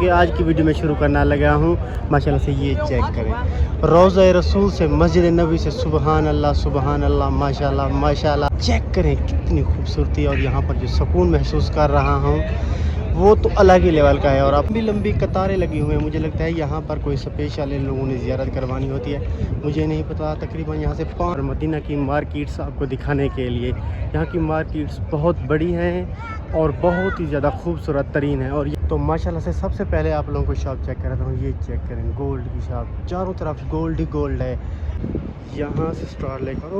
آج کی ویڈیو میں شروع کرنا لگا ہوں ماشاءاللہ سے یہ چیک کریں روضہ رسول سے مسجد نبوی سے سبحان اللہ ماشاءاللہ ماشاءاللہ چیک کریں کتنی خوبصورتی اور یہاں پر جو سکون محسوس کر رہا ہوں وہ تو الگ ہی لیول کا ہے اور اب بھی لمبی قطاریں لگی ہوئی ہیں. مجھے لگتا ہے یہاں پر کوئی اسپیشل ان لوگوں نے زیارت کروانی ہوتی ہے, مجھے نہیں پتا. تقریباً یہاں سے مدینہ کی مارکیٹس آپ کو دکھانے کے لیے. یہاں کی مارکیٹس بہت بڑی ہیں اور بہت ہی زیادہ خوبصورت ترین ہیں. اور تو ماشاءاللہ سے سب سے پہلے آپ لوگوں کو شاپ چیک کر رہا ہوں. یہ چیک کریں گولڈ کی شاپ, چاروں طرف گولڈ ہی گولڈ ہے. یہاں سے اسٹارٹ لے کر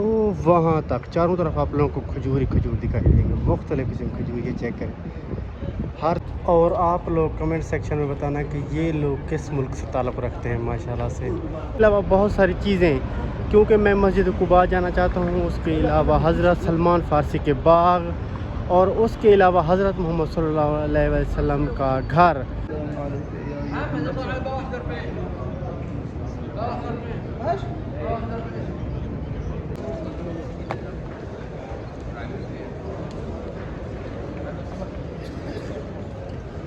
وہاں تک چاروں طرف آپ لوگوں کو کھجور ہی کھجور دکھائی دیں گے, مختلف قسم کی کھجور. یہ چیک کریں ہر. اور آپ لوگ کمنٹ سیکشن میں بتانا کہ یہ لوگ کس ملک سے تعلق رکھتے ہیں ماشاءاللہ سے. علاوہ بہت ساری چیزیں کیونکہ میں مسجد قباء جانا چاہتا ہوں, اس کے علاوہ حضرت سلمان فارسی کے باغ اور اس کے علاوہ حضرت محمد صلی اللہ علیہ وسلم کا گھر.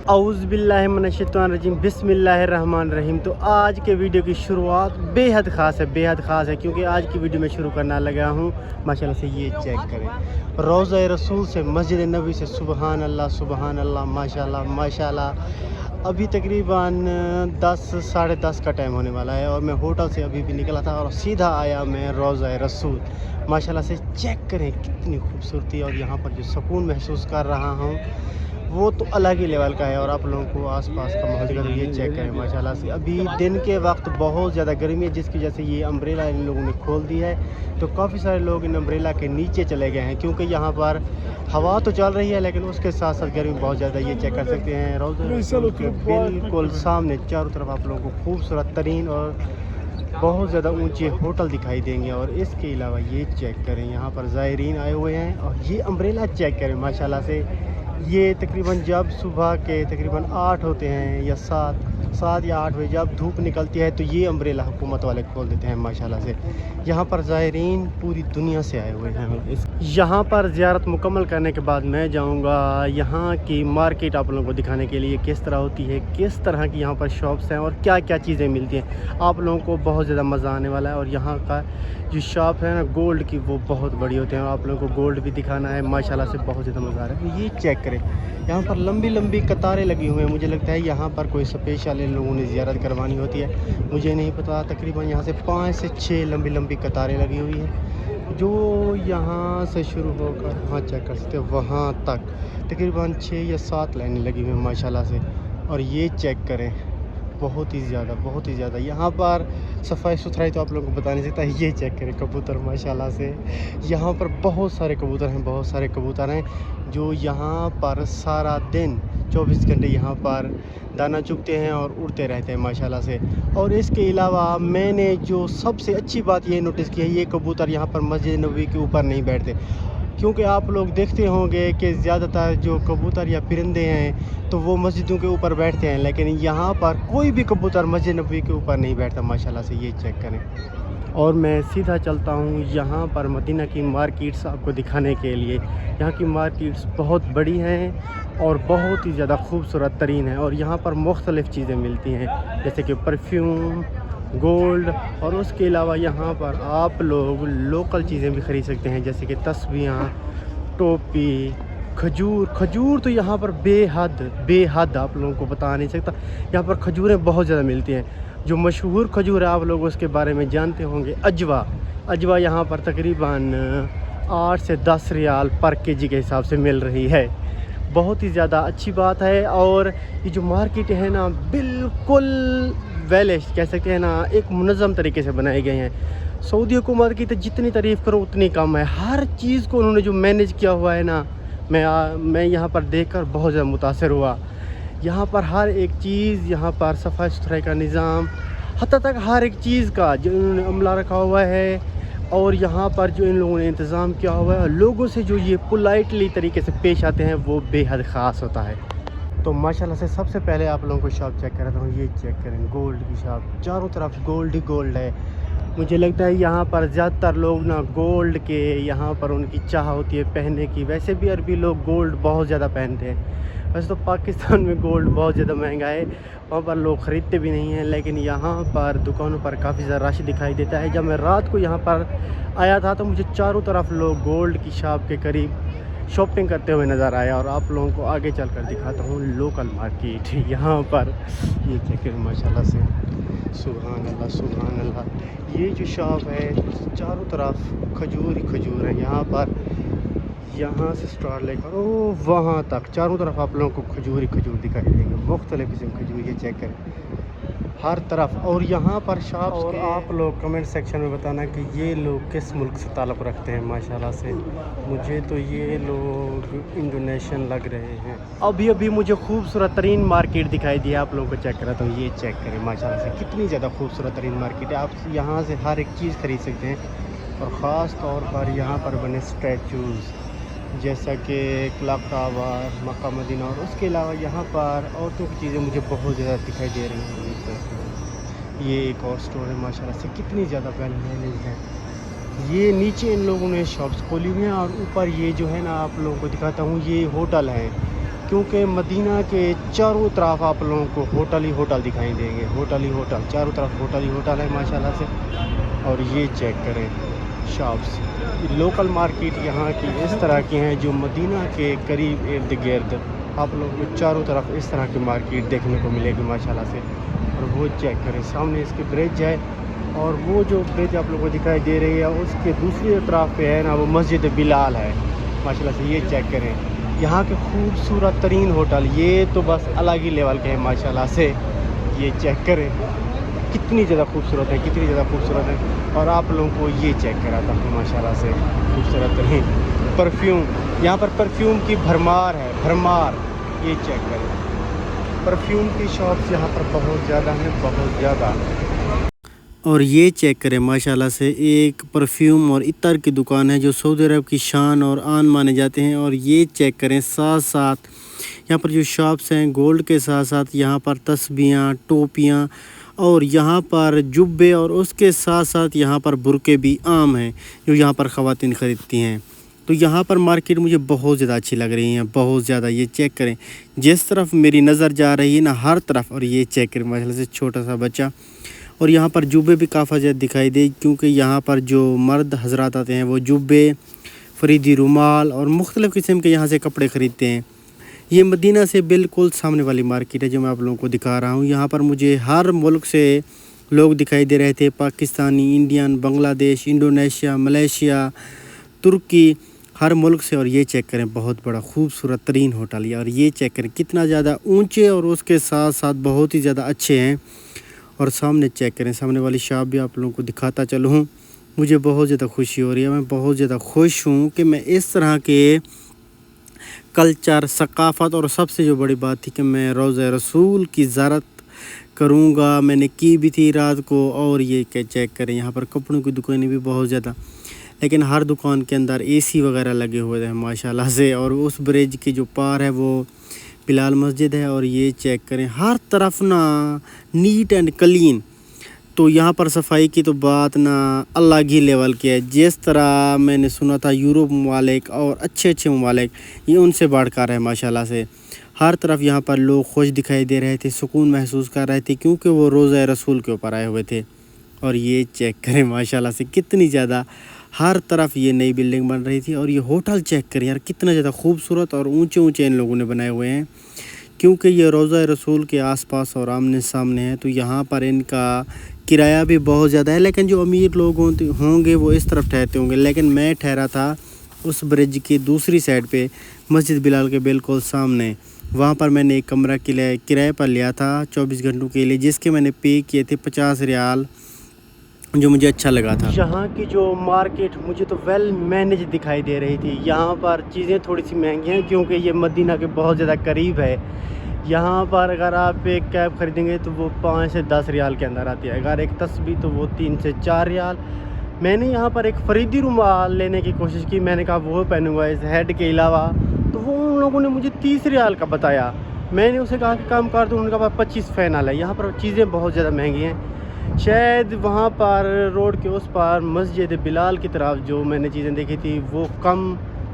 اعوذ باللہ من الشیطان الرجیم, بسم اللہ الرحمن الرحیم. تو آج کے ویڈیو کی شروعات بے حد خاص ہے کیونکہ آج کی ویڈیو میں شروع کرنا لگا ہوں ماشاءاللہ سے یہ چیک کریں روضہ رسول سے مسجد نبوی سے سبحان اللہ ماشاءاللہ. ابھی تقریباً 10 ساڑھے 10 کا ٹائم ہونے والا ہے اور میں ہوٹل سے ابھی بھی نکلا تھا اور سیدھا آیا میں روضہ رسول. ماشاءاللہ سے چیک کریں کتنی خوبصورتی اور یہاں پر جو سکون محسوس کر رہا ہوں وہ تو الگ ہی لیول کا ہے. اور آپ لوگوں کو آس پاس کا ماحول دکھا, یہ چیک کریں ماشاءاللہ سے. ابھی دن کے وقت بہت زیادہ گرمی ہے جس کی وجہ سے یہ امبریلا ان لوگوں نے کھول دی ہے, تو کافی سارے لوگ ان امبریلا کے نیچے چلے گئے ہیں کیونکہ یہاں پر ہوا تو چل رہی ہے لیکن اس کے ساتھ ساتھ گرمی بہت زیادہ. یہ چیک کر سکتے ہیں روضہ رسول کے بالکل سامنے چاروں طرف آپ لوگوں کو خوبصورت ترین اور بہت زیادہ اونچے ہوٹل دکھائی دیں گے. اور اس کے علاوہ یہ چیک کریں یہاں پر زائرین آئے ہوئے ہیں اور یہ امبریلا چیک کریں ماشاءاللہ سے. یہ تقریباً جب صبح کے تقریباً 8 ہوتے ہیں یا 7 یا 8 بجے جب دھوپ نکلتی ہے تو یہ امبریلا حکومت والے کھول دیتے ہیں ماشاءاللہ سے. یہاں پر زائرین پوری دنیا سے آئے ہوئے ہیں. یہاں پر زیارت مکمل کرنے کے بعد میں جاؤں گا یہاں کی مارکیٹ آپ لوگوں کو دکھانے کے لیے کس طرح ہوتی ہے, کس طرح کی یہاں پر شاپس ہیں اور کیا کیا چیزیں ملتی ہیں. آپ لوگوں کو بہت زیادہ مزہ آنے والا ہے. اور یہاں کا جو شاپ ہے نا گولڈ کی وہ بہت بڑی ہوتے ہیں, آپ لوگوں کو گولڈ بھی دکھانا ہے ماشاءاللہ سے. بہت زیادہ مزہ آ رہا ہے. یہ چیک کریں یہاں پر لمبی قطاریں لگی ہوئی ہیں. مجھے لگتا ہے یہاں پر کوئی اسپیشل ان لوگوں نے زیارت کروانی ہوتی ہے, مجھے نہیں پتا. تقریباً یہاں سے 5 سے 6 لمبی قطاریں لگی ہوئی ہیں جو یہاں سے شروع ہو کر وہاں چیک کر سکتے ہیں وہاں تک تقریباً 6 یا 7 لائنیں لگی ہوئی ہیں ماشاءاللہ سے. اور یہ چیک کریں بہت ہی زیادہ یہاں پر صفائی ستھرائی تو آپ لوگوں کو بتا نہیں سکتا. یہ چیک کریں کبوتر ماشاءاللہ سے. یہاں پر بہت سارے کبوتر ہیں جو یہاں پر سارا دن 24 گھنٹے یہاں پر دانہ چگتے ہیں اور اڑتے رہتے ہیں ماشاءاللہ سے. اور اس کے علاوہ میں نے جو سب سے اچھی بات یہ نوٹس کی ہے, یہ کبوتر یہاں پر مسجد نبوی کے اوپر نہیں بیٹھتے کیونکہ آپ لوگ دیکھتے ہوں گے کہ زیادہ تر جو کبوتر یا پرندے ہیں تو وہ مسجدوں کے اوپر بیٹھتے ہیں, لیکن یہاں پر کوئی بھی کبوتر مسجد نبوی کے اوپر نہیں بیٹھتا ماشاءاللہ سے. یہ چیک کریں. اور میں سیدھا چلتا ہوں یہاں پر مدینہ کی مارکیٹس آپ کو دکھانے کے لیے. یہاں کی مارکیٹس بہت بڑی ہیں اور بہت ہی زیادہ خوبصورت ترین ہیں. اور یہاں پر مختلف چیزیں ملتی ہیں جیسے کہ پرفیوم, گولڈ, اور اس کے علاوہ یہاں پر آپ لوگ لوکل چیزیں بھی خرید سکتے ہیں جیسے کہ تسبیحاں, ٹوپی, کھجور تو یہاں پر بے حد آپ لوگوں کو بتا نہیں سکتا. یہاں پر کھجوریں بہت زیادہ ملتی ہیں. جو مشہور کھجور ہے آپ لوگ اس کے بارے میں جانتے ہوں گے, اجوا یہاں پر تقریباً 8 سے 10 ریال پر kg کے حساب سے مل رہی ہے. بہت ہی زیادہ اچھی بات ہے. اور یہ جو مارکیٹ ہے نا بالکل ویلش کہہ سکتے ہیں نا, ایک منظم طریقے سے بنائے گئے ہیں. سعودی حکومت کی تو جتنی تعریف کرو اتنی کم ہے. ہر چیز کو انہوں نے جو مینیج کیا ہوا ہے نا, میں یہاں پر دیکھ کر بہت زیادہ متاثر ہوا. یہاں پر ہر ایک چیز, یہاں پر صفائی ستھرائی کا نظام, حتیٰ تک ہر ایک چیز کا جو انہوں نے عملہ رکھا ہوا ہے اور یہاں پر جو ان لوگوں نے انتظام کیا ہوا ہے, لوگوں سے جو یہ پولائٹلی طریقے سے پیش آتے ہیں وہ بے حد خاص ہوتا ہے. تو ماشاءاللہ سے سب سے پہلے آپ لوگوں کو شاپ چیک کر رہا ہوں. یہ چیک کریں گولڈ کی شاپ, چاروں طرف گولڈ ہی گولڈ ہے. مجھے لگتا ہے یہاں پر زیادہ تر لوگ نا گولڈ کے یہاں پر ان کی چاہ ہوتی ہے پہننے کی. ویسے بھی عربی لوگ گولڈ بہت زیادہ پہنتے ہیں. वैसे तो पाकिस्तान में गोल्ड बहुत ज़्यादा महंगा है, वहाँ पर लोग ख़रीदते भी नहीं हैं, लेकिन यहाँ पर दुकानों पर काफ़ी ज़्यादा रश दिखाई देता है। जब मैं रात को यहाँ पर आया था तो मुझे चारों तरफ लोग गोल्ड की शॉप के करीब शॉपिंग करते हुए नज़र आया। और आप लोगों को आगे चलकर दिखाता हूँ लोकल मार्केट यहाँ पर। ये चेक करें माशाल्लाह से, सुभान अल्लाह सुभान अल्लाह। ये जो शॉप है चारों तरफ खजूर ही खजूर है यहाँ पर, यहाँ से स्टार्ट लेकर ओ वहाँ तक चारों तरफ आप लोगों को खजूर ही खजूर दिखाई देंगे, मुख्तलिफ किस्म की खजूर। ये चेक करें हर तरफ। और यहाँ पर शॉप, और आप लोग कमेंट सेक्शन में बताना कि ये लोग किस मुल्क से ताल्लुक़ रखते हैं। माशाल्लाह से मुझे तो ये लोग इंडोनेशियन लग रहे हैं। अभी अभी मुझे खूबसूरत तरीन मार्केट दिखाई दी, आप लोगों को चेक करा तो ये चेक करें माशाल्लाह से कितनी ज़्यादा खूबसूरत तरीन मार्केट है। आप यहाँ से हर एक चीज़ ख़रीद सकते हैं। और ख़ास तौर पर यहाँ पर बने स्टैचूज़ जैसा कि क्लॉक टावर, मक्का मदीना, और उसके अलावा यहाँ पर औरतों की चीज़ें मुझे बहुत ज़्यादा दिखाई दे रही हैं। ये एक और स्टोर है माशाल्लाह से, कितनी ज़्यादा वेल मैनेज है। ये नीचे इन लोगों ने शॉप्स खोली हुई हैं, और ऊपर ये जो है ना आप लोगों को दिखाता हूँ ये होटल है, क्योंकि मदीना के चारों तरफ आप लोगों को होटल ही होटल दिखाई देंगे, होटल ही होटल, चारों तरफ होटल ही होटल है माशाल्लाह से। और ये चेक करें शॉप्स, लोकल मार्केट यहाँ की इस तरह की हैं जो मदीना के करीब इर्द गिर्द आप लोगों को चारों तरफ इस तरह की मार्केट देखने को मिलेगी माशाल्लाह से। और वो चेक करें सामने इसके ब्रिज है, और वो जो ब्रिज आप लोगों को दिखाई दे रही है उसके दूसरी तरफ पे है ना वो मस्जिद बिलाल है माशाल्लाह से। ये चेक करें यहाँ के खूबसूरत तरीन होटल, ये तो बस अलग ही लेवल के हैं माशाल्लाह से। ये चेक करें कितनी ज़्यादा खूबसूरत है, कितनी ज़्यादा खूबसूरत है। और आप लोगों को ये चेक कराता हूँ माशाल्लाह से खूबसूरत तरीन परफ्यूम, यहाँ पर परफ्यूम की भरमार है, भरमार। ये चेक करें परफ्यूम की शॉप्स यहाँ पर बहुत ज़्यादा हैं, बहुत ज़्यादा। और ये चेक करें माशाल्लाह से एक परफ्यूम और इत्र की दुकान है जो सऊदी अरब की शान और आन माने जाते हैं। और ये चेक करें साथ साथ यहाँ पर जो शॉप्स हैं गोल्ड के साथ साथ यहाँ पर तस्बीहां, टोपियाँ, और यहाँ पर जुब्बे, और उसके साथ साथ यहाँ पर बुरके भी आम हैं जो यहाँ पर ख़वातीन ख़रीदती हैं। तो यहाँ पर मार्केट मुझे बहुत ज़्यादा अच्छी लग रही हैं, बहुत ज़्यादा। ये चेक करें जिस तरफ मेरी नज़र जा रही है ना हर तरफ। और ये चेक करें माशाल्लाह से छोटा सा बच्चा। और यहाँ पर जुब्बे भी काफ़ी ज़्यादा दिखाई दे, क्योंकि यहाँ पर जो मर्द हजरात आते हैं वो जुब्बे, फरीदी रुमाल और मुख्तलिफ़ किस्म के यहाँ से कपड़े ख़रीदते हैं। ये मदीना से बिल्कुल सामने वाली मार्केट है जो मैं आप लोगों को दिखा रहा हूँ। यहाँ पर मुझे हर मुल्क से लोग दिखाई दे रहे थे, Pakistani, Indian, Bangladesh, Indonesia, Malaysia, तुर्की, हर मुल्क से। और ये चेक करें बहुत बड़ा खूबसूरत तरीन होटल है। और ये चेक करें कितना ज़्यादा ऊंचे और उसके साथ साथ बहुत ही ज़्यादा अच्छे हैं। और सामने चेक करें सामने वाली शॉप भी आप लोगों को दिखाता चलूँ। मुझे बहुत ज़्यादा खुशी हो रही है, मैं बहुत ज़्यादा खुश हूँ कि मैं इस तरह के कल्चर, सकाफ़त, और सबसे जो बड़ी बात थी कि मैं रोज़ा रसूल की ज़ियारत करूँगा, मैंने की भी थी रात को। और ये क्या चेक करें यहाँ पर कपड़ों की दुकानें भी बहुत ज़्यादा, लेकिन हर दुकान के अंदर एसी वगैरह लगे हुए हैं माशाल्लाह से। और उस ब्रिज की जो पार है वो बिलाल मस्जिद है। और ये चेक करें हर तरफ ना नीट एंड क्लीन। तो यहाँ पर सफाई की तो बात ना अलग ही लेवल की है। जिस तरह मैंने सुना था यूरोप ममालिक और अच्छे अच्छे ममालिक, ये उनसे बढ़कर है माशाल्लाह से। हर तरफ यहाँ पर लोग खुश दिखाई दे रहे थे, सुकून महसूस कर रहे थे, क्योंकि वो रोज़ा रसूल के ऊपर आए हुए थे। और ये चेक करें माशाल्लाह से कितनी ज़्यादा हर तरफ ये नई बिल्डिंग बन रही थी। और ये होटल चेक करें यार कितना ज़्यादा खूबसूरत और ऊंचे ऊंचे इन लोगों ने बनाए हुए हैं, क्योंकि ये रोज़ा रसूल के आसपास और आमने सामने है। तो यहाँ पर इनका किराया भी बहुत ज़्यादा है, लेकिन जो अमीर लोग होंगे वो इस तरफ ठहरते होंगे। लेकिन मैं ठहरा था उस ब्रिज की दूसरी साइड पे, मस्जिद बिलाल के बिल्कुल सामने। वहाँ पर मैंने एक कमरा किराए पर लिया था 24 घंटों के लिए, जिसके मैंने पे किए थे 50 रियाल, जो मुझे अच्छा लगा था। यहाँ की जो मार्केट मुझे तो वेल मैनेज दिखाई दे रही थी। यहाँ पर चीज़ें थोड़ी सी महंगी हैं क्योंकि ये मदीना के बहुत ज़्यादा करीब है। यहाँ पर अगर आप एक कैब ख़रीदेंगे तो वो 5 से 10 रियाल के अंदर आती है, अगर एक तस्बीह तो वो 3 से 4 रियाल। मैंने यहाँ पर एक फरीदी रुमाल लेने की कोशिश की, मैंने कहा वो पहनूंगा इस हेड के अलावा, तो वो उन लोगों ने मुझे 30 रियाल का बताया। मैंने उसे कहा कि काम कर दूँ, उन्होंने कहा 25 फ़ाइनल है। यहाँ पर चीज़ें बहुत ज़्यादा महंगी हैं। शायद वहाँ पर रोड के उस पार मस्जिद बिलाल की तरफ जो मैंने चीज़ें देखी थी वो कम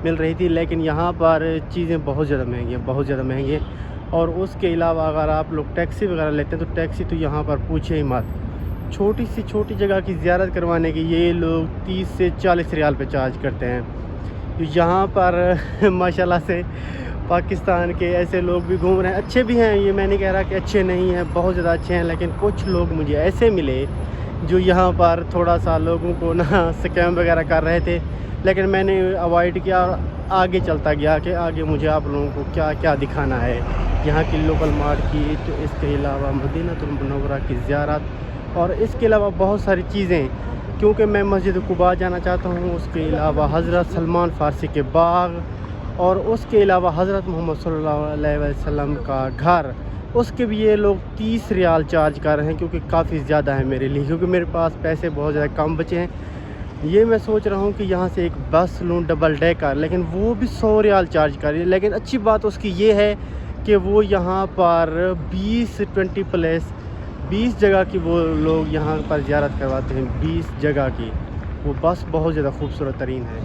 مل رہی تھی، لیکن یہاں پر چیزیں بہت زیادہ مہنگی ہیں اور اس کے علاوہ اگر آپ لوگ ٹیکسی وغیرہ لیتے ہیں تو ٹیکسی تو یہاں پر پوچھے ہی مت۔ چھوٹی سی چھوٹی جگہ کی زیارت کروانے کی یہ لوگ 30 سے 40 ریال پہ چارج کرتے ہیں۔ یہاں پر ماشاءاللہ سے پاکستان کے ایسے لوگ بھی گھوم رہے ہیں، اچھے بھی ہیں، یہ میں نہیں کہہ رہا کہ اچھے نہیں ہیں، بہت زیادہ اچھے ہیں، لیکن کچھ لوگ مجھے ایسے ملے جو یہاں پر تھوڑا سا لوگوں کو سکیم وغیرہ کر رہے تھے، لیکن میں نے اوائڈ کیا اور آگے چلتا گیا کہ آگے مجھے آپ لوگوں کو کیا کیا دکھانا ہے، یہاں کی لوکل مارکیٹ، اس کے علاوہ مدینہ المنورہ کی زیارت اور اس کے علاوہ بہت ساری چیزیں، کیونکہ میں مسجد قباء جانا چاہتا ہوں، اس کے علاوہ حضرت سلمان فارسی کے باغ اور اس کے علاوہ حضرت محمد صلی اللہ علیہ وسلم کا گھر، اس کے بھی یہ لوگ 30 ریال چارج کر رہے ہیں، کیونکہ کافی زیادہ ہے میرے لیے، کیونکہ میرے پاس پیسے بہت زیادہ کم بچے ہیں۔ یہ میں سوچ رہا ہوں کہ یہاں سے ایک بس لوں ڈبل ڈیکر، لیکن وہ بھی 100 ریال چارج کر رہی ہے، لیکن اچھی بات اس کی یہ ہے کہ وہ یہاں پر 20 جگہ کی وہ لوگ یہاں پر زیارت کرواتے ہیں، 20 جگہ کی، وہ بس بہت زیادہ خوبصورت ترین ہے۔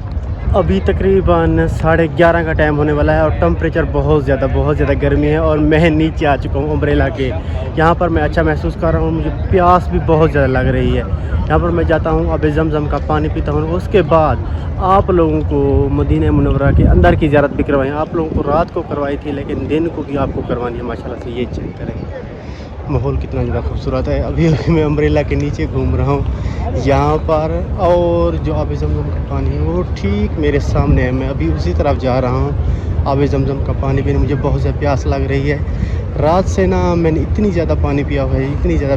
ابھی تقریباً 11:30 کا ٹائم ہونے والا ہے اور ٹمپریچر بہت زیادہ گرمی ہے اور میں نیچے آ چکا ہوں امبریلا کے، یہاں پر میں اچھا محسوس کر رہا ہوں، مجھے پیاس بھی بہت زیادہ لگ رہی ہے، یہاں پر میں جاتا ہوں اب زمزم کا پانی پیتا ہوں، اس کے بعد آپ لوگوں کو مدینہ منورہ کے اندر کی زیارت بھی کروائی، آپ لوگوں کو رات کو کروائی تھی لیکن دن کو بھی آپ کو کروانی ہے۔ ماشاءاللہ سے یہ چیک کریں ماحول کتنا زیادہ خوبصورت ہے۔ ابھی میں امبریلا کے نیچے گھوم رہا ہوں یہاں پر، اور جو آب زمزم کا پانی ہے وہ ٹھیک میرے سامنے ہے، میں ابھی اسی طرف جا رہا ہوں آب زمزم کا پانی پینے، مجھے بہت زیادہ پیاس لگ رہی ہے، رات سے میں نے اتنی زیادہ پانی پیا ہوا ہے، اتنی زیادہ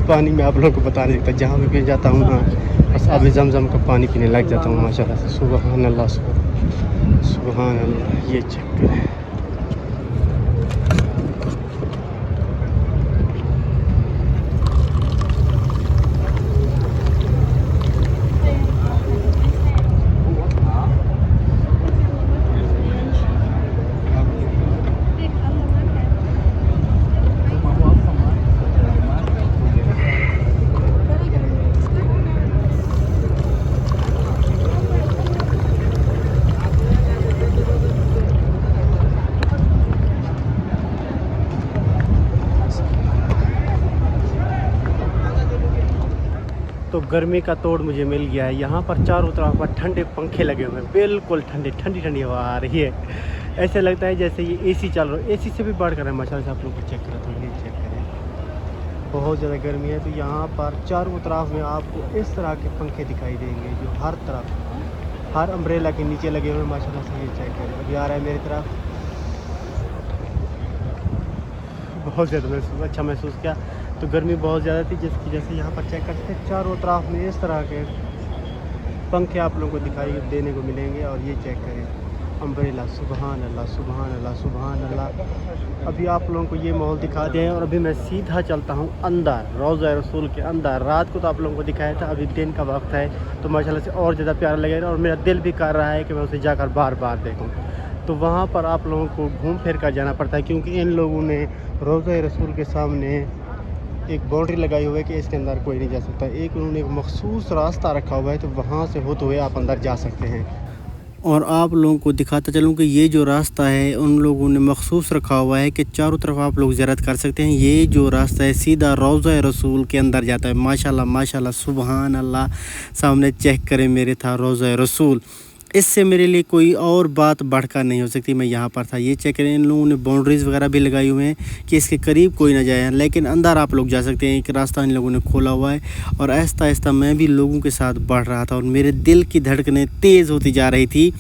پانی میں آپ لوگوں کو بتا نہیں سکتا، جہاں بھی پی جاتا ہوں بس آب زمزم کا پانی پینے لگ جاتا ہوں۔ ماشاءاللہ سے سبحان اللہ سبحان اللہ، یہ چیک کریں۔ تو گرمی کا توڑ مجھے مل گیا ہے، یہاں پر چاروں طرف پر ٹھنڈے پنکھے لگے ہوئے ہیں، بالکل ٹھنڈی ہوا آ رہی ہے، ایسے لگتا ہے جیسے یہ اے سی چل رہا ہے، اے سی سے بھی بڑھ کر ہے۔ ماشاءاللہ سے آپ لوگ کو چیک کریں تو یہ چیک کریں، بہت زیادہ گرمی ہے، تو یہاں پر چاروں طرف میں آپ کو اس طرح کے پنکھے دکھائی دیں گے جو ہر طرف ہر امبریلا کے نیچے لگے ہوئے ہیں۔ ماشاءاللہ سے یہ چیک کریں، ابھی آ رہا ہے میری طرف، بہت زیادہ اچھا محسوس کیا، تو گرمی بہت زیادہ تھی جس کی وجہ سے یہاں پر چیک کرتے ہیں چاروں طرف میں اس طرح کے پنکھے آپ لوگوں کو دکھائی دینے کو ملیں گے، اور یہ چیک کریں امبریلا، سبحان اللہ سبحان اللہ سبحان اللہ۔ ابھی آپ لوگوں کو یہ ماحول دکھا دیں اور ابھی میں سیدھا چلتا ہوں اندر روضہ رسول کے اندر۔ رات کو تو آپ لوگوں کو دکھایا تھا، ابھی دن کا وقت ہے تو ماشاءاللہ سے اور زیادہ پیارا لگے گا، اور میرا دل بھی کر رہا ہے کہ میں اسے جا کر بار بار دیکھوں، تو وہاں پر آپ لوگوں کو گھوم پھر کر جانا پڑتا ہے، کیونکہ ان لوگوں نے روضہ رسول کے سامنے ایک باؤنڈری لگائی ہوئی ہے کہ اس کے اندر کوئی نہیں جا سکتا، ایک انہوں نے ایک مخصوص راستہ رکھا ہوا ہے، تو وہاں سے ہوتے ہوئے آپ اندر جا سکتے ہیں۔ اور آپ لوگوں کو دکھاتا چلوں کہ یہ جو راستہ ہے ان لوگوں نے مخصوص رکھا ہوا ہے کہ چاروں طرف آپ لوگ زیارت کر سکتے ہیں، یہ جو راستہ ہے سیدھا روضہ رسول کے اندر جاتا ہے۔ ماشاءاللہ ماشاءاللہ سبحان اللہ، سامنے چیک کریں میرے تھا روضہ رسول، اس سے میرے لیے کوئی اور بات بڑھ کر نہیں ہو سکتی، میں یہاں پر تھا۔ یہ چیک کریں، ان لوگوں نے باؤنڈریز وغیرہ بھی لگائی ہوئے ہیں کہ اس کے قریب کوئی نہ جائے، لیکن اندر آپ لوگ جا سکتے ہیں، ایک راستہ ان لوگوں نے کھولا ہوا ہے، اور آہستہ آہستہ میں بھی لوگوں کے ساتھ بڑھ رہا تھا، اور میرے دل کی دھڑکنیں تیز ہوتی جا رہی تھی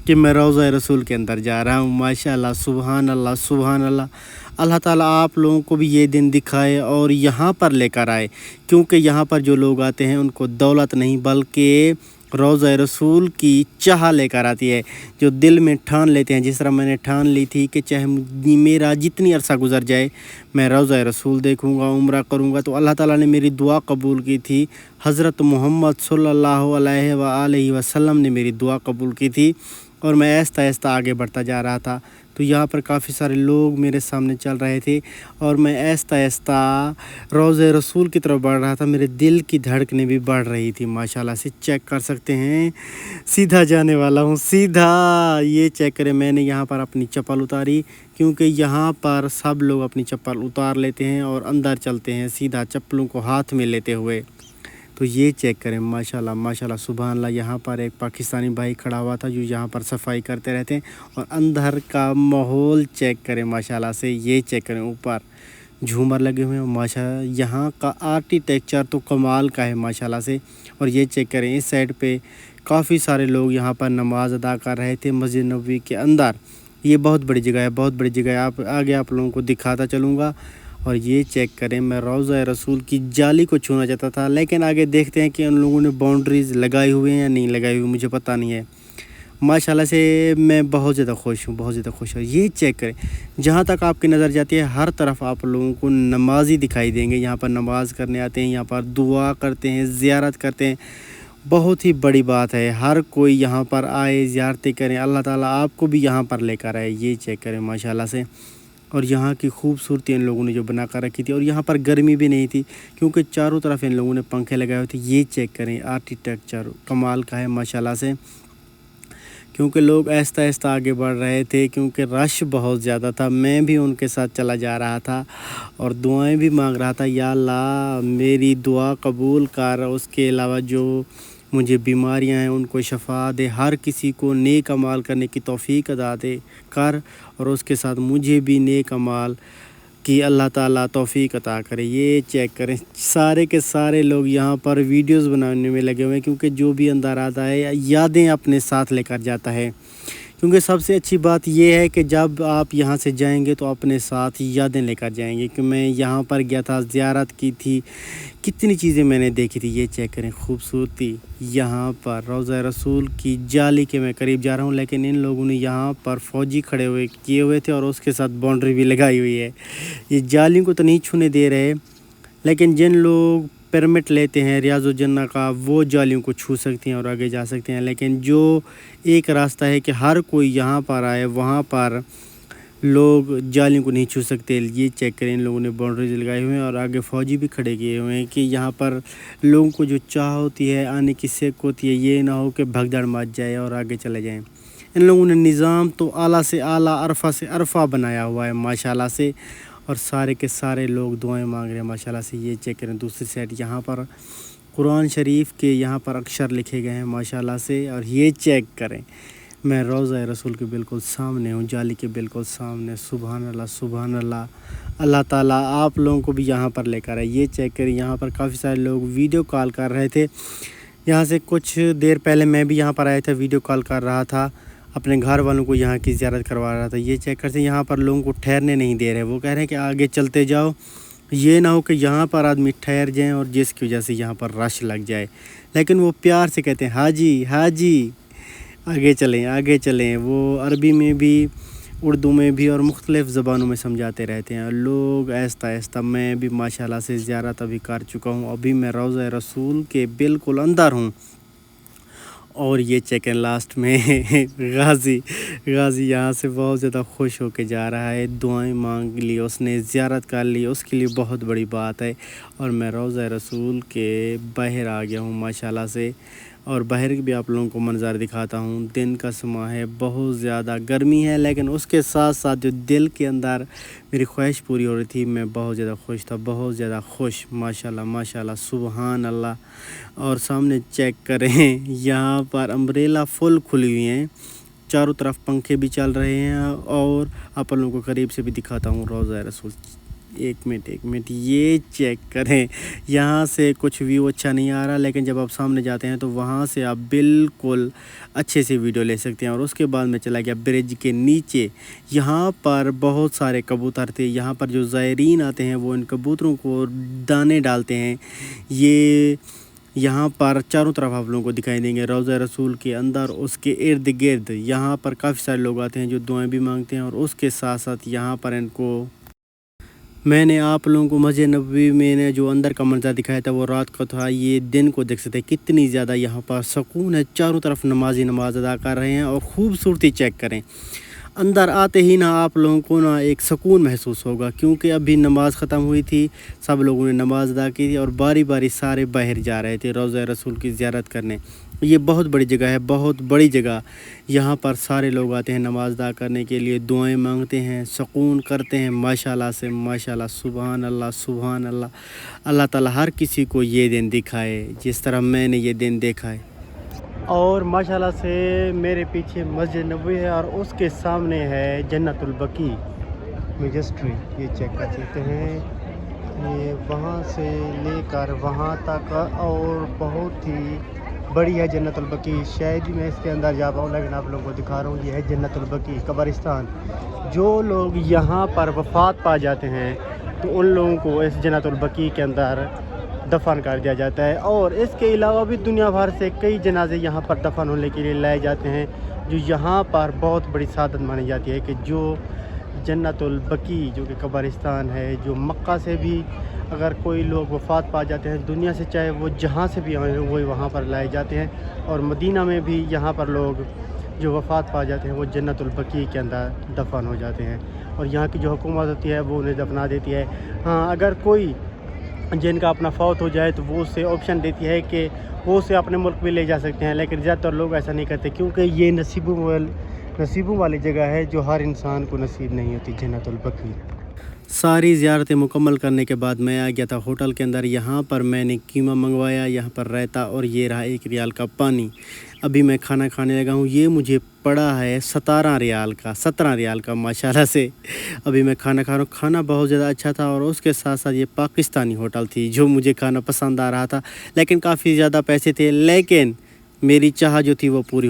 کہ میں روضہ رسول کے اندر جا رہا ہوں۔ ماشاءاللہ سبحان اللہ سبحان اللہ، اللہ تعالیٰ آپ لوگوں کو بھی یہ دن دکھائے اور یہاں پر لے کر آئے، کیونکہ یہاں پر جو لوگ آتے ہیں ان کو دولت نہیں بلکہ روضہ رسول کی چاہ لے کر آتی ہے، جو دل میں ٹھان لیتے ہیں، جس طرح میں نے ٹھان لی تھی کہ چاہے میرا جتنی عرصہ گزر جائے میں روضہ رسول دیکھوں گا، عمرہ کروں گا، تو اللہ تعالیٰ نے میری دعا قبول کی تھی، حضرت محمد صلی اللہ علیہ وآلہ وسلم نے میری دعا قبول کی تھی، اور میں آہستہ آہستہ آگے بڑھتا جا رہا تھا، تو तो यहाँ पर काफ़ी सारे लोग मेरे सामने चल रहे थे और मैं आहिस्ता आहिस्ता रोज़े रसूल की तरफ बढ़ रहा था। मेरे दिल की धड़कनें भी बढ़ रही थी माशाल्लाह से, चेक कर सकते हैं। सीधा जाने वाला हूँ, सीधा। ये चेक करें, मैंने यहाँ पर अपनी चप्पल उतारी क्योंकि यहाँ पर सब लोग अपनी चप्पल उतार लेते हैं और अंदर चलते हैं सीधा चप्पलों को हाथ में लेते हुए। तो ये चेक करें माशाल्लाह माशाल्लाह सुभान अल्लाह। यहाँ पर एक पाकिस्तानी भाई खड़ा हुआ था जो यहाँ पर सफाई करते रहते हैं और अंदर का माहौल चेक करें माशाल्लाह से। ये चेक करें, ऊपर झूमर लगे हुए हैं माशाल्लाह। यहाँ का आर्किटेक्चर तो कमाल का है माशाल्लाह से। और ये चेक करें, इस साइड पे काफ़ी सारे लोग यहाँ पर नमाज़ अदा कर रहे थे मस्जिद नबवी के अंदर। ये बहुत बड़ी जगह है, बहुत बड़ी जगह है। आप आगे आप लोगों को दिखाता चलूँगा। और ये चेक करें, मैं रोज़ा रसूल की जाली को छूना चाहता था, लेकिन आगे देखते हैं कि उन लोगों ने बाउंड्रीज़ लगाई हुई हैं या नहीं लगाई हुई, मुझे पता नहीं है। माशाल्लाह से मैं बहुत ज़्यादा खुश हूँ, बहुत ज़्यादा खुश हूँ। ये चेक करें, जहाँ तक आपकी नज़र जाती है हर तरफ आप लोगों को नमाज़ी दिखाई देंगे। यहाँ पर नमाज़ करने आते हैं, यहाँ पर दुआ करते हैं, ज़ियारत करते हैं। बहुत ही बड़ी बात है, हर कोई यहाँ पर आए, ज़ियारतें करें। अल्लाह ताला आपको भी यहाँ पर लेकर आए। ये चेक करें माशाल्लाह से। और यहाँ की खूबसूरती इन लोगों ने जो बना कर रखी थी, और यहाँ पर गर्मी भी नहीं थी क्योंकि चारों तरफ इन लोगों ने पंखे लगाए हुए थे। ये चेक करें, आर्किटेक्चर कमाल का है माशाल्लाह से। क्योंकि लोग आहिस्ता आहिस्ता आगे बढ़ रहे थे क्योंकि रश बहुत ज़्यादा था। मैं भी उनके साथ चला जा रहा था और दुआएं भी मांग रहा था, या अल्लाह मेरी दुआ कबूल कर। उसके अलावा जो मुझे बीमारियां हैं उनको शफा दे, हर किसी को नेक अमाल करने की तौफीक अदा दे कर, और उसके साथ मुझे भी नेक अमाल की अल्लाह ताला तौफीक अता करे। ये चेक करें, सारे के सारे लोग यहाँ पर वीडियोस बनाने में लगे हुए हैं क्योंकि जो भी अंदर आता है यादें अपने साथ लेकर जाता है। क्योंकि सबसे अच्छी बात यह है कि जब आप यहाँ से जाएंगे तो अपने साथ यादें लेकर जाएंगे। कि मैं यहाँ पर गया था, ज़ियारत की थी, कितनी चीज़ें मैंने देखी थी। ये चेक करें खूबसूरती। यहाँ पर रोज़ा रसूल की जाली के मैं करीब जा रहा हूँ, लेकिन इन लोगों ने यहाँ पर फ़ौजी खड़े हुए किए हुए थे और उसके साथ बाउंड्री भी लगाई हुई है। ये जाली को तो नहीं छूने दे रहे, लेकिन जिन लोग परमिट लेते हैं रियाज़ुल जन्नह का वो जालियों को छू सकते हैं और आगे जा सकते हैं। लेकिन जो एक रास्ता है कि हर कोई यहाँ पर आए, वहाँ पर लोग जालियों को नहीं छू सकते। ये चेक करें, इन लोगों ने बाउंड्रीज लगाए हुए हैं और आगे फ़ौजी भी खड़े किए हुए हैं कि यहाँ पर लोगों को जो चाह होती है, आने की सेक होती है, ये ना हो कि भगदड़ मच जाए और आगे चले जाएँ। इन लोगों ने निज़ाम तो आला से आला, अरफा से अरफा बनाया हुआ है माशाल्लाह से। और सारे के सारे लोग दुआएं मांग रहे हैं माशाल्लाह से। ये चेक करें, दूसरी साइड यहाँ पर कुरान शरीफ के यहाँ पर अक्षर लिखे गए हैं माशाल्लाह से। और ये चेक करें, मैं रोज़ा रसूल के बिल्कुल सामने हूँ, जाली के बिल्कुल सामने। सुभान अल्लाह सुभान अल्लाह। अल्लाह ताला आप लोगों को भी यहाँ पर लेकर आए। ये चेक करें, यहाँ पर काफ़ी सारे लोग वीडियो कॉल कर रहे थे। यहाँ से कुछ देर पहले मैं भी यहाँ पर आया था, वीडियो कॉल कर रहा था, अपने घर वालों को यहाँ की ज़ियारत करवा रहा था। ये चेक करते हैं, यहाँ पर लोगों को ठहरने नहीं दे रहे। वो कह रहे हैं कि आगे चलते जाओ, ये ना हो कि यहाँ पर आदमी ठहर जाएं और जिसकी वजह से यहाँ पर रश लग जाए। लेकिन वो प्यार से कहते हैं हाजी हाजी, आगे चलें आगे चलें। वो अरबी में भी, उर्दू में भी और मुख्तलिफ़ ज़बानों में समझाते रहते हैं। लोग आहिस्ता आहिस्ता, मैं भी माशाल्लाह से ज़ियारत अभी कर चुका हूँ। अभी मैं रोज़ा रसूल के बिल्कुल अंदर हूँ। और ये चेक इन लास्ट में गाजी यहाँ से बहुत ज़्यादा खुश होके जा रहा है। दुआएं मांग ली उसने, ज़ियारत कर ली, उसके लिए बहुत बड़ी बात है। और मैं रोज़ा रसूल के बाहर आ गया हूँ माशाल्लाह से। और बाहर भी आप लोगों को मंज़र दिखाता हूँ। दिन का समा है, बहुत ज़्यादा गर्मी है, लेकिन उसके साथ साथ जो दिल के अंदर मेरी ख्वाहिश पूरी हो रही थी, मैं बहुत ज़्यादा खुश था, बहुत ज़्यादा खुश माशाल्लाह माशाल्लाह सुभान अल्लाह। और सामने चेक करें, यहाँ पर अम्ब्रेला फुल खुली हुई हैं, चारों तरफ पंखे भी चल रहे हैं। और आप लोगों को करीब से भी दिखाता हूँ रोज़ा रसूल। एक मिनट, ये चेक करें, यहाँ से कुछ व्यू अच्छा नहीं आ रहा, लेकिन जब आप सामने जाते हैं तो वहाँ से आप बिल्कुल अच्छे से वीडियो ले सकते हैं। और उसके बाद मैं चला गया ब्रिज के नीचे। यहाँ पर बहुत सारे कबूतर थे। यहाँ पर जो ज़ायरीन आते हैं वो इन कबूतरों को दाने डालते हैं। ये यहाँ पर चारों तरफ आप लोगों को दिखाई देंगे रोज़ा रसूल के अंदर, उसके इर्द गिर्द यहाँ पर काफ़ी सारे लोग आते हैं जो दुआएं भी मांगते हैं। और उसके साथ साथ यहाँ पर इनको, मैंने आप लोगों को मस्जिद नबवी में ने जो अंदर का मंजर दिखाया था वो रात का था। ये दिन को देख सकते हैं कितनी ज़्यादा यहाँ पर सुकून है। चारों तरफ नमाज अदा कर रहे हैं। और ख़ूबसूरती चेक करें, अंदर आते ही ना आप लोगों को ना एक सुकून महसूस होगा, क्योंकि अभी नमाज़ ख़त्म हुई थी, सब लोगों ने नमाज़ अदा की थी और बारी बारी सारे बाहर जा रहे थे रोज़ा रसूल की ज़ियारत करने। ये बहुत बड़ी जगह है, बहुत बड़ी जगह। यहाँ पर सारे लोग आते हैं नमाज़ अदा करने के लिए, दुआएं मांगते हैं, सुकून करते हैं। माशाल्लाह से माशाल्लाह, सुभान अल्लाह सुभान अल्लाह। अल्लाह ताला हर किसी को ये दिन दिखाए जिस तरह मैंने ये दिन देखा है। और माशाल्लाह से मेरे पीछे मस्जिद नबवी है और उसके सामने है जन्नतुल बकी मेजेस्ट्री। ये चेक कर सकते हैं, ये वहाँ से लेकर वहाँ तक और बहुत ही बड़ी है जन्नतुल बकी। शायद ही मैं इसके अंदर जा पाऊँ, लेकिन आप लोगों को दिखा रहा हूँ। ये है जन्नतुल बकी कब्रिस्तान। जो लोग यहाँ पर वफ़ात पा जाते हैं तो उन लोगों को इस जन्नतुल बकी के अंदर दफन कर दिया जाता है। और इसके अलावा भी दुनिया भर से कई जनाजे यहाँ पर दफन होने के लिए लाए जाते हैं, जो यहाँ पर बहुत बड़ी सादत मानी जाती है कि जो जन्नतुल बकी जो कि कब्रिस्तान है, जो मक्का से भी अगर कोई लोग वफ़ात पा जाते हैं दुनिया से, चाहे वो जहाँ से भी आए वो वहाँ पर लाए जाते हैं। और मदीना में भी यहाँ पर लोग जो वफ़ात पा जाते हैं वो जन्नतुल बकी के अंदर दफन हो जाते हैं, और यहाँ की जो हुकूमत होती है वो उन्हें दफना देती है। हाँ, अगर कोई जिनका अपना फौत हो जाए तो वो उससे ऑप्शन देती है कि वो उसे अपने मुल्क भी ले जा सकते हैं, लेकिन ज़्यादातर लोग ऐसा नहीं करते, क्योंकि ये नसीबों वाली जगह है जो हर इंसान को नसीब नहीं होती, जन्नतुल बकी। सारी ज़ियारतें मुकम्मल करने के बाद मैं आ गया था होटल के अंदर। यहाँ पर मैंने कीमा मंगवाया, यहाँ पर रायता, और ये रहा 1 रियाल का पानी। अभी मैं खाना खाने लगा हूँ। ये मुझे पड़ा है 17 रियाल का माशाल्लाह से। अभी मैं खाना खा रहा हूँ। खाना बहुत ज़्यादा अच्छा था, और उसके साथ साथ ये पाकिस्तानी होटल थी जो मुझे खाना पसंद आ रहा था, लेकिन काफ़ी ज़्यादा पैसे थे, लेकिन मेरी चाह जो थी वो पूरी हो